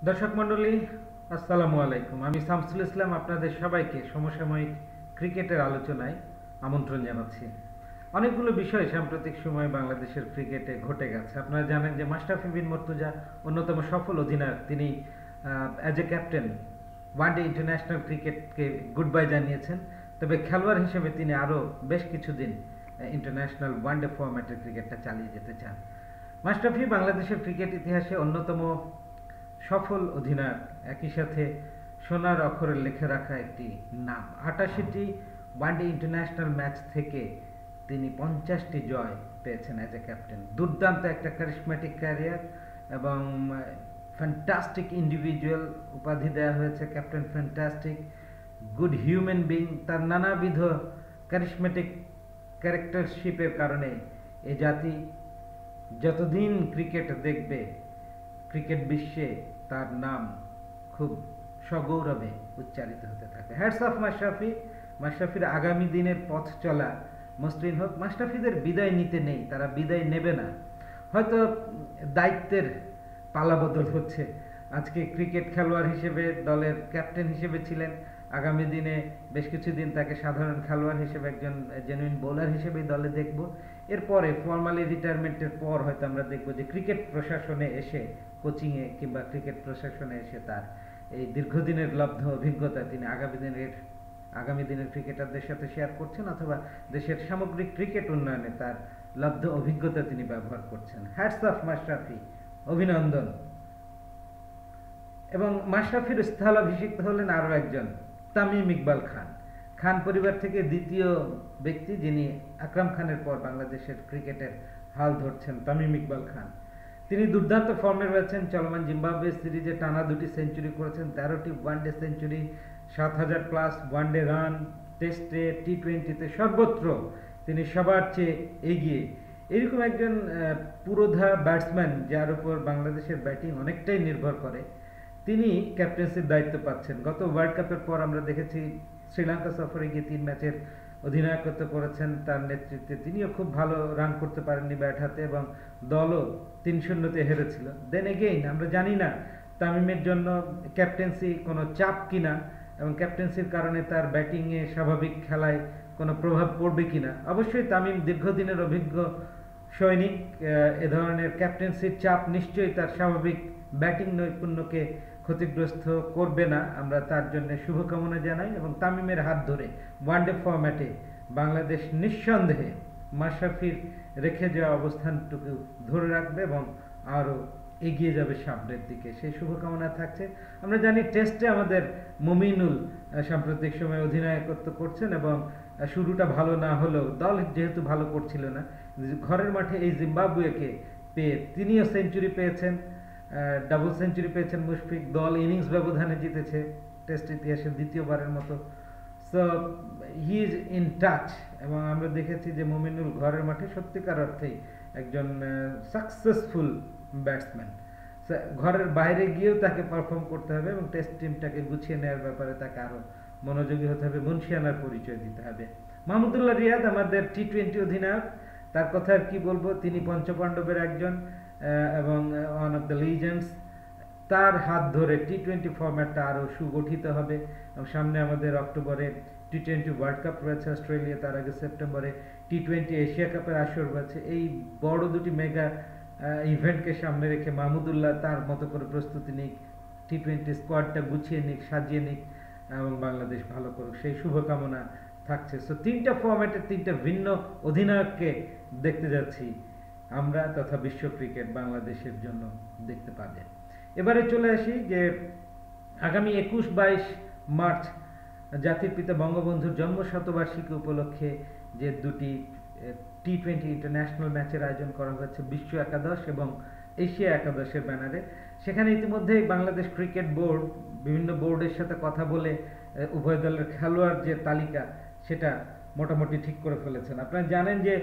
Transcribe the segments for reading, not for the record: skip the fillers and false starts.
দর্শক মণ্ডলী, আসসালামু আলাইকুম। আমি শামসুল ইসলাম আপনাদের সবাইকে সমসাময়িক ক্রিকেটের আলোচনায় আমন্ত্রণ জানাচ্ছি। অনেকগুলো বিষয় সাম্প্রতিক সময়ে বাংলাদেশের ক্রিকেটে ঘটে গেছে। আপনারা জানেন যে মাশরাফি বিন মুর্তজা অন্যতম সফল অধিনায়ক। তিনি as a captain one day international ক্রিকেটকে গুড বাই জানিয়েছেন। তবে খেলোয়াড় হিসেবে তিনি আরও বেশ কিছুদিন ইন্টারন্যাশনাল ওয়ানডে ফরম্যাটের ক্রিকেটটা চালিয়ে যেতে চান। মাশরাফি বাংলাদেশের ক্রিকেট ইতিহাসে অন্যতম সফল অধিনায়ক, একই সাথে সোনার অক্ষরে লিখে রাখা একটি নাম। ৮৮টি ওয়ানডে ইন্টারন্যাশনাল ম্যাচ থেকে তিনি ৫০টি জয় পেয়েছেন অ্যাজ এ ক্যাপ্টেন। দুর্দান্ত একটা কারিশম্যাটিক ক্যারিয়ার এবং ফ্যান্টাস্টিক ইন্ডিভিজুয়াল উপাধি দেওয়া হয়েছে captain fantastic, good human being. তার নানাবিধ কারিশম্যাটিক ক্যারেক্টারশিপের কারণে এ জাতি যতদিন ক্রিকেট দেখবে, ক্রিকেট বিশ্বে তার নাম খুব সগৌরবে উচ্চারিত হতে থাকে। Hats off Mashrafe. মাশরাফির আগামী দিনের পথ চলা মসৃণ হোক। মাশরাফিদের বিদায় নিতে নেই, তারা বিদায় নেবে না। হয়তো দায়িত্বের পালাবদল হচ্ছে। আজকে ক্রিকেট খেলোয়াড় হিসেবে, দলের ক্যাপ্টেন হিসেবে ছিলেন, আগামী দিনে বেশ কিছুদিন তাকে সাধারণ খেলোয়াড় হিসেবে, একজন জেনুইন বোলার হিসেবেই দলে দেখব। এরপরে ফর্মালি রিটায়ারমেন্টের পর হয়তো আমরা দেখব যে ক্রিকেট প্রশাসনে এসে, কোচিংয়ে কিংবা ক্রিকেট প্রশাসনে এসে তার এই দীর্ঘদিনের লব্ধ অভিজ্ঞতা তিনি আগামী দিনের ক্রিকেটারদের সাথে শেয়ার করছেন, অথবা দেশের সামগ্রিক ক্রিকেট উন্নয়নে তার লব্ধ অভিজ্ঞতা তিনি ব্যবহার করছেন। হ্যাটস অফ মাশরাফি, অভিনন্দন। এবং মাশরাফির স্থলাভিষিক্ত হলেন আরও একজন, তামিম ইকবাল খান। খান পরিবার থেকে দ্বিতীয় ব্যক্তি যিনি আকরাম খানের পর বাংলাদেশের ক্রিকেটের হাল ধরছেন, তামিম ইকবাল খান। তিনি দুর্দান্ত ফর্মে রয়েছেন। চলমান জিম্বাবুয়ে সিরিজে টানা 2টি সেঞ্চুরি করেছেন, 13টি ওয়ানডে সেঞ্চুরি, ৭,০০০ প্লাস ওয়ানডে রান, টেস্টে, টি-20তে সর্বত্র তিনি সবার চেয়ে এগিয়ে। এরকম একজন পুরোধা ব্যাটসম্যান যার উপর বাংলাদেশের ব্যাটিং অনেকটাই নির্ভর করে, তিনি ক্যাপ্টেন্সির দায়িত্ব পাচ্ছেন। গত ওয়ার্ল্ড কাপের পর আমরা দেখেছি শ্রীলঙ্কা সফরে গিয়ে 3 ম্যাচের অধিনায়কত্ব করেছেন তার নেতৃত্বে। তিনিও খুব ভালো রান করতে পারেননি ব্যাট হাতে এবং দলও ৩-০তে হেরেছিল। দেন এগেইন আমরা জানি না তামিমের জন্য ক্যাপ্টেন্সি কোনো চাপ কিনা এবং ক্যাপ্টেন্সির কারণে তার ব্যাটিংয়ে, স্বাভাবিক খেলায় কোনো প্রভাব পড়বে কিনা। অবশ্যই তামিম দীর্ঘদিনের অভিজ্ঞ সৈনিক, এ ধরনের ক্যাপ্টেন্সির চাপ নিশ্চয়ই তার স্বাভাবিক ব্যাটিং নৈপুণ্যকে ক্ষতিগ্রস্ত করবে না। আমরা তার জন্য শুভকামনা জানাই এবং তামিমের হাত ধরে ওয়ানডে ফরম্যাটে বাংলাদেশ নিঃসন্দেহে মাশরাফির রেখে যাওয়া অবস্থানটুকু ধরে রাখবে এবং আরও এগিয়ে যাবে সামনের দিকে, সেই শুভকামনা থাকছে। আমরা জানি টেস্টে আমাদের মুমিনুল সাম্প্রতিক সময়ে অধিনায়কত্ব করছেন এবং শুরুটা ভালো না হলেও দল যেহেতু ভালো করছিল না, ঘরের মাঠে এই জিম্বাবুয়েকে পেয়ে তিনিও সেঞ্চুরি পেয়েছেন, ডাবল সেঞ্চুরি পেয়েছেন মুশফিক। দল ইনিংস ব্যবধানে জিতেছে টেস্ট ইতিহাসের দ্বিতীয়বারের মতো। So he is in touch এবং আমরা দেখেছি যে মুমিনুল ঘরের মাঠে সত্যিকার অর্থেই একজন সাকসেসফুল ব্যাটসম্যান। ঘরের বাইরে গিয়েও তাকে পারফর্ম করতে হবে এবং টেস্ট টিমটাকে গুছিয়ে নেওয়ার ব্যাপারে তাকে আরও মনোযোগী হতে হবে, মুনশিয়ানার পরিচয় দিতে হবে। মাহমুদুল্লাহ রিয়াদ আমাদের টি-20 অধিনায়ক, তার কথা আর কি বলবো। তিনি পঞ্চপাণ্ডবের একজন এবং ওয়ান অফ দ্য লিজেন্ডস। তার হাত ধরে টি-20 ফরম্যাটটা আরও সুগঠিত হবে এবং সামনে আমাদের অক্টোবরে টি-20 ওয়ার্ল্ড কাপ রয়েছে অস্ট্রেলিয়া, তার আগে সেপ্টেম্বরে টি-20 এশিয়া কাপের আসর রয়েছে। এই বড় দুটি মেগা ইভেন্টকে সামনে রেখে মাহমুদুল্লাহ তার মতো করে প্রস্তুতি নিক, টি-20 স্কোয়াডটা গুছিয়ে নিক, সাজিয়ে নিক এবং বাংলাদেশ ভালো করুক, সেই শুভকামনা থাকছে। সো 3টা ফরম্যাটের 3টা ভিন্ন অধিনায়ককে দেখতে যাচ্ছি আমরা, তথা বিশ্ব ক্রিকেট বাংলাদেশের জন্য দেখতে পাবে। এবারে চলে আসি যে আগামী 21-22 মার্চ জাতির পিতা বঙ্গবন্ধুর জন্ম শতবার্ষিকী উপলক্ষে যে 2টি টি-20 ইন্টারন্যাশনাল ম্যাচের আয়োজন করা হয়েছে বিশ্ব একাদশ এবং এশিয়া একাদশের ব্যানারে। সেখানে ইতিমধ্যেই বাংলাদেশ ক্রিকেট বোর্ড বিভিন্ন বোর্ডের সাথে কথা বলে উভয় দলের খেলোয়াড় যে তালিকা সেটা মোটামুটি ঠিক করে ফেলেছেন। আপনারা জানেন যে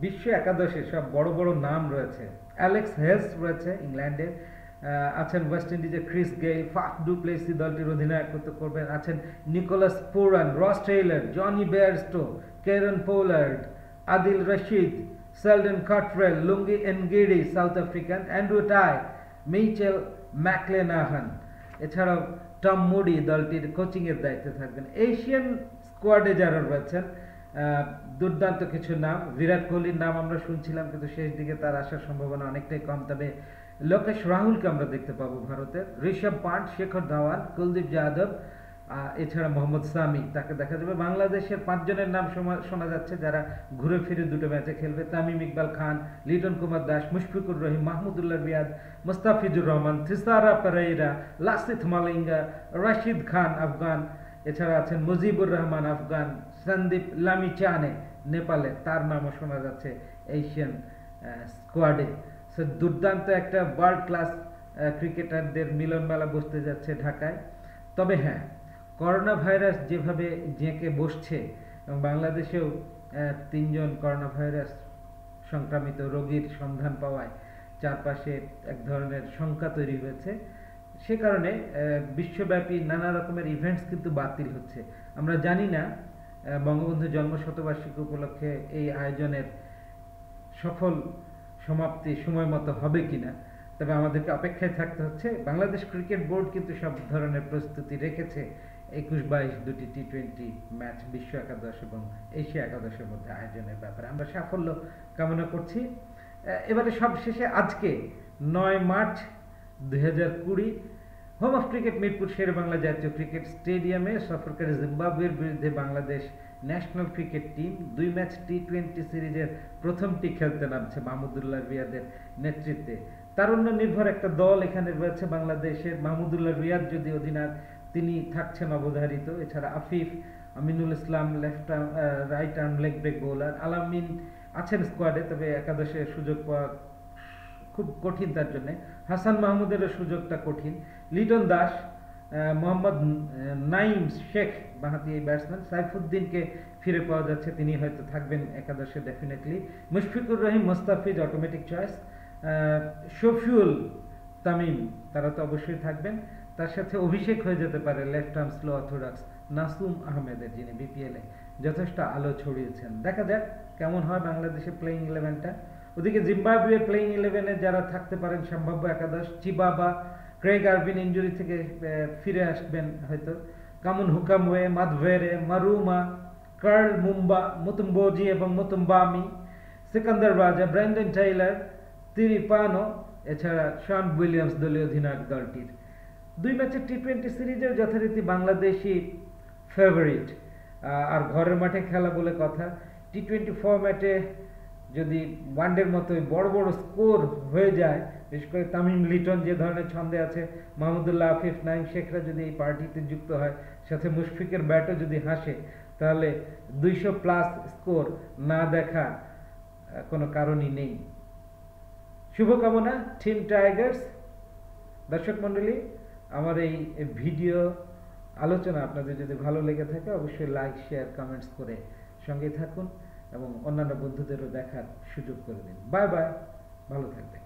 বিশ্ব একাদশে সব বড় বড় নাম রয়েছে। অ্যালেক্স হেলস রয়েছে ইংল্যান্ডের, আছেন ওয়েস্ট ইন্ডিজের Chris Gayle, Faf du Plessis দলটির অধিনায়কত্ব করবেন, আছেন Nicholas Pooran, Ross Taylor, Jonny Bairstow, Kieron Pollard, Adil Rashid, Sheldon Cottrell, Lungi Ngidi South African, Andrew Tye, Mitchell McClenaghan, এছাড়াও টম মুডি দলটির কোচিংয়ের দায়িত্বে থাকবেন। এশিয়ান স্কোয়াডে যারা রয়েছেন দুর্দান্ত কিছু নাম। বিরাট কোহলির নাম আমরা শুনছিলাম, কিন্তু শেষ দিকে তার আসার সম্ভাবনা অনেকটাই কম। তবে লোকেশ রাহুলকে আমরা দেখতে পাবো ভারতের, ঋষভ পান্ট, শেখর ধাওয়ান, কুলদীপ যাদব, এছাড়া মোহাম্মদ সামি, তাকে দেখা যাবে। বাংলাদেশের 5 জনের নাম শোনা যাচ্ছে যারা ঘুরে ফিরে দুটো ম্যাচে খেলবে: তামিম ইকবাল খান, লিটন কুমার দাস, মুশফিকুর রহিম, মাহমুদুল্লাহ রিয়াদ, মুস্তাফিজুর রহমান, থিসারা পেরেইরা, লাসিথ মালিঙ্গা, রাশিদ খান আফগান, এছাড়া আছেন মুজিবুর রহমান আফগান, সন্দীপ লামিচানে নেপালে, তার নামও শোনা যাচ্ছে এশিয়ান স্কোয়াডে। সো দুর্দান্ত একটা ওয়ার্ল্ড ক্লাস ক্রিকেটারদের মিলন মেলা বসতে যাচ্ছে ঢাকায়। তবে হ্যাঁ, করোনা ভাইরাস যেভাবে জেঁকে বসছে এবং বাংলাদেশেও 3 জন করোনা ভাইরাস সংক্রামিত রোগীর সন্ধান পাওয়ায় চারপাশে এক ধরনের শঙ্কা তৈরি হয়েছে, সে কারণে বিশ্বব্যাপী নানা রকমের ইভেন্টস কিন্তু বাতিল হচ্ছে। আমরা জানি না বঙ্গবন্ধু জন্মশতবার্ষিকী উপলক্ষে এই আয়োজনের সফল সমাপ্তি সময় মতো হবে কিনা, তবে আমাদেরকে অপেক্ষায় থাকতে হচ্ছে। বাংলাদেশ ক্রিকেট বোর্ড কিন্তু সব ধরনের প্রস্তুতি রেখেছে 21-22 দুটি টি20 ম্যাচ বিশ্ব একাদশ এবং এশিয়া একাদশের মধ্যে আয়োজনের ব্যাপারে আমরা সাফল্য কামনা করছি। এবারে সব শেষে আজকে 9 March 2020 home of cricket Mirpur Sher Bangla জাতীয় ক্রিকেট স্টেডিয়ামে সফরকারী জিম্বাবুয়ের বিরুদ্ধে Bangladesh national cricket team 2 match T20 সিরিজের প্রথমটি খেলতে নামছে মাহমুদুল্লাহ রিয়াদের নেতৃত্বে। তারুণ্য নির্ভর একটা দল এখানে রয়েছে বাংলাদেশের। মাহমুদুল্লাহ রিয়াদ যদি অধিনায়ক, তিনি থাকছেন অবধারিত। এছাড়া Afif, Aminul Islam left arm right arm leg break bowler, Alamin আছেন স্কোয়াডে, তবে একাদশে সুযোগ পাওয়া খুব কঠিন তার জন্য। হাসান মাহমুদেরও সুযোগটা কঠিন। লিটন দাস, মোহাম্মদ নাইম শেখ বাঁহাতি এই ব্যাটসম্যান, সাইফুদ্দিনকে ফিরে পাওয়া যাচ্ছে, তিনি হয়তো থাকবেন একাদশে definitely. Mushfiqur Rahim, Mustafiz automatic choice, Shafiul, Tamim, তারা তো অবশ্যই থাকবেন। তার সাথে অভিষেক হয়ে যেতে পারে left arm slow orthodox Nasum আহমেদের, যিনি বিপিএলে যথেষ্ট আলো ছড়িয়েছেন। দেখা যাক কেমন হয় বাংলাদেশের প্লেইং 11টা। ওদিকে জিম্বাবুয়ের প্লেইং 11-এ যারা থাকতে পারেন সম্ভাব্য একাদশ: চিবাবা, ক্রেগ আরভিন ইনজুরি থেকে ফিরে আসবেন হয়তো, কামুন হুকামওয়ে, মাদভেরে, মারুমা, কার্ল মুম্বা, মুতুম্বোজি এবং মুতুম্বামি, সিকান্দার রাজা, ব্র্যান্ডন টাইলার, তিরিপানো, এছাড়া শন উইলিয়ামস দলীয় অধিনায়ক দলটির। 2 ম্যাচের টি20 সিরিজের যথারীতি বাংলাদেশি ফেভারিট, আর ঘরের মাঠে খেলা বলে কথা। টি20 ফরম্যাটে যদি ওয়ানডের মতোই বড় বড় স্কোর হয়ে যায়, বিশেষ করে তামিম লিটন যে ধরনের ছন্দে আছে, মাহমুদুল্লাহ, আফিফ, নাইম শেখরা যদি এই পার্টিতে যুক্ত হয়, সাথে মুশফিকের ব্যাটও যদি হাসে, তাহলে 200+ স্কোর না দেখা কোনো কারণই নেই। শুভকামনা টিম টাইগার্স। দর্শক মণ্ডলী, আমার এই ভিডিও আলোচনা আপনাদের যদি ভালো লেগে থাকে অবশ্যই লাইক, শেয়ার, কমেন্টস করে সঙ্গে থাকুন এবং অন্যান্য বন্ধুদেরও দেখার সুযোগ করে দিন। বাই বাই, ভালো থাকবেন।